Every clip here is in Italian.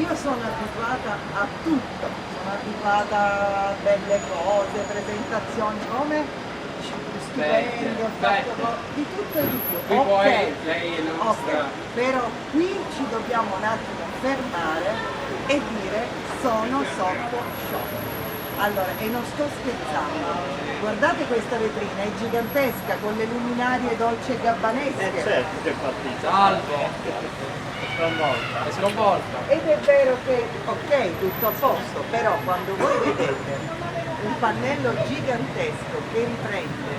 io sono abituata a tutto, sono abituata a belle cose, presentazioni come stipendio, di tutto e di più. Qui poi lei è nostra. Però qui ci dobbiamo un attimo fermare e dire sono sotto shock. Allora, e non sto scherzando, guardate questa vetrina, è gigantesca con le luminarie dolce e gabbanesche. Certo che è partita. Salvo. Sconvolta. È sconvolta. Ed è vero che, ok, tutto a posto, però quando voi vedete un pannello gigantesco che riprende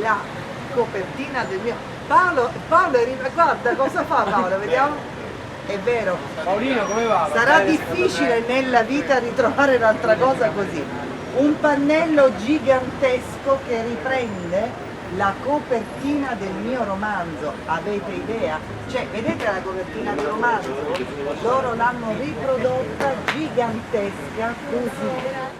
la copertina del mio... Paolo guarda cosa fa Paolo, vediamo? È vero. Paolino, come va? Sarà difficile nella vita ritrovare un'altra cosa così. Un pannello gigantesco che riprende la copertina del mio romanzo. Avete idea? Cioè, vedete la copertina del romanzo? Loro l'hanno riprodotta gigantesca così.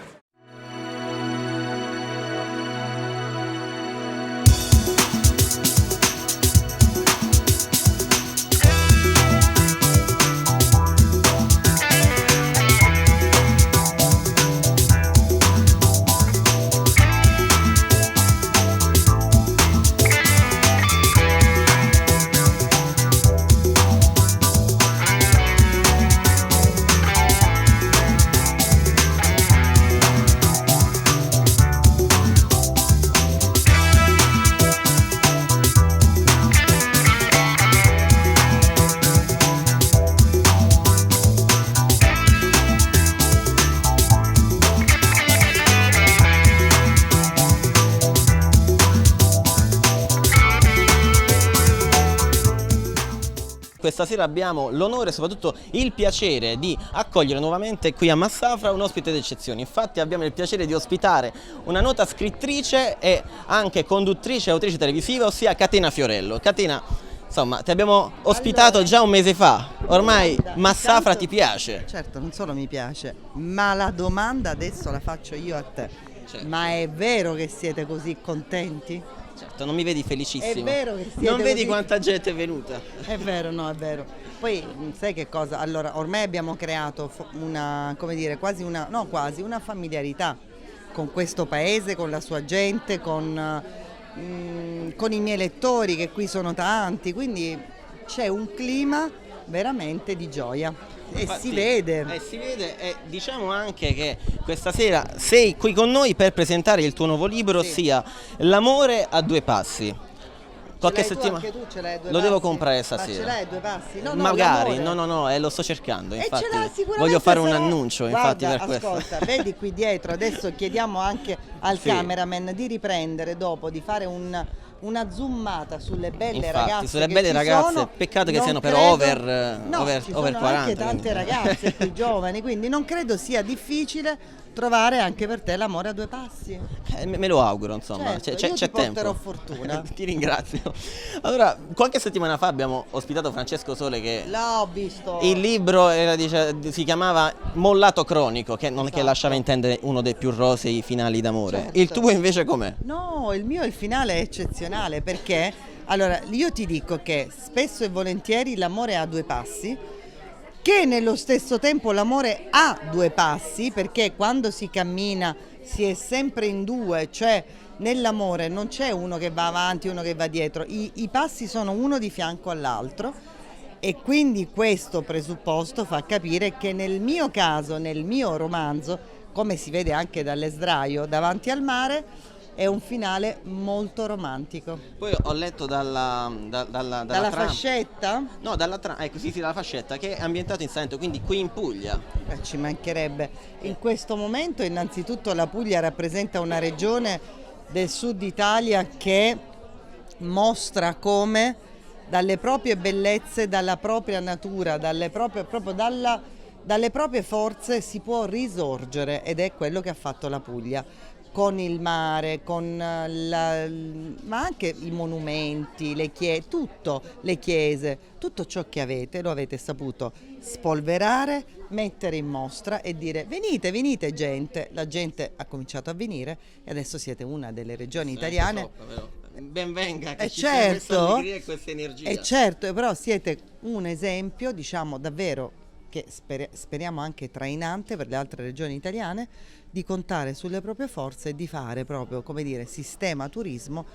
Questa sera abbiamo l'onore e soprattutto il piacere di accogliere nuovamente qui a Massafra un ospite d'eccezione. Infatti abbiamo il piacere di ospitare una nota scrittrice e anche conduttrice e autrice televisiva, ossia Catina Fiorello. Catina, insomma, ti abbiamo ospitato già un mese fa, ormai Massafra ti piace? Certo, non solo mi piace, ma la domanda adesso la faccio io a te. Certo. Ma è vero che siete così contenti? Certo, non mi vedi felicissimo. È vero che siete non vedi così... quanta gente è venuta. È vero, no, è vero. Poi sai che cosa? Allora, ormai abbiamo creato una, come dire, quasi una familiarità con questo paese, con la sua gente, con i miei lettori che qui sono tanti, quindi c'è un clima veramente di gioia. Infatti, si vede. Si vede e diciamo anche che questa sera sei qui con noi per presentare il tuo nuovo libro, Sì. ossia L'amore a due passi. Qualche Ce l'hai settimana anche tu, ce l'hai a due lo devo passi? comprare Ma stasera. ce l'hai a due passi? No, Magari, l'amore. lo sto cercando, E infatti. ce l'ha sicuramente, Voglio fare un sarà- annuncio, Guarda, infatti, per ascolta, questo. vedi qui dietro, adesso chiediamo anche al Sì. cameraman di riprendere dopo, di fare una zoomata sulle belle Infatti, ragazze sulle che belle ci ragazze, sono. peccato che Non siano però credo- over No, ci sono 40. anche tante quindi. ragazze qui giovani, quindi non credo sia difficile trovare anche per te l'amore a due passi. Me lo auguro, insomma, Certo, io c'è ti porterò tempo. fortuna. Ti ringrazio. Allora, qualche settimana fa abbiamo ospitato Francesco Sole che L'ho visto. il libro si chiamava Mollato cronico, che non che Esatto. lasciava intendere uno dei più rosei finali d'amore. Certo. Il tuo invece com'è? No, il finale è eccezionale perché, allora, io ti dico che spesso e volentieri l'amore ha due passi, che nello stesso tempo l'amore ha due passi, perché quando si cammina si è sempre in due, cioè nell'amore non c'è uno che va avanti e uno che va dietro, i passi sono uno di fianco all'altro. E quindi questo presupposto fa capire che nel mio caso, nel mio romanzo, come si vede anche dall'esdraio davanti al mare, è un finale molto romantico. Poi ho letto dalla Dalla trama. fascetta? No, dalla trama, ecco, sì, dalla fascetta, che è ambientato in Salento, quindi qui in Puglia. Ci mancherebbe. In questo momento innanzitutto la Puglia rappresenta una regione del sud Italia che mostra come dalle proprie bellezze, dalla propria natura, dalle proprie forze si può risorgere, ed è quello che ha fatto la Puglia. Con il mare, ma anche i monumenti, le chiese, tutto, le chiese, tutto ciò che avete lo avete saputo spolverare, mettere in mostra e dire venite, venite gente. La gente ha cominciato a venire e adesso siete una delle regioni italiane. Ben venga, che ci sia Certo, questa allegria e questa energia. certo, però siete un esempio, diciamo, davvero che speriamo anche trainante per le altre regioni italiane, di contare sulle proprie forze e di fare proprio, come dire, sistema turismo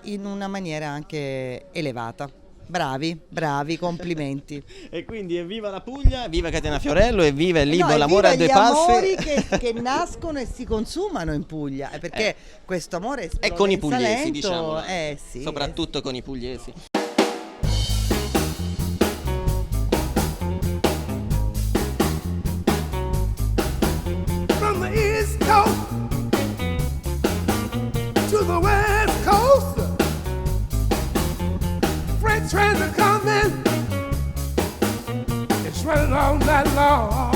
in una maniera anche elevata. Bravi, complimenti. E quindi evviva la Puglia, viva Catena Fiorello e viva il libro No, L'amore a due evviva gli passi. amori che nascono e si consumano in Puglia, perché questo amore E con i pugliesi, Salento, diciamo, sì, soprattutto con i pugliesi. From the East Coast to the West Coast, freight trains are coming, it's running all night long.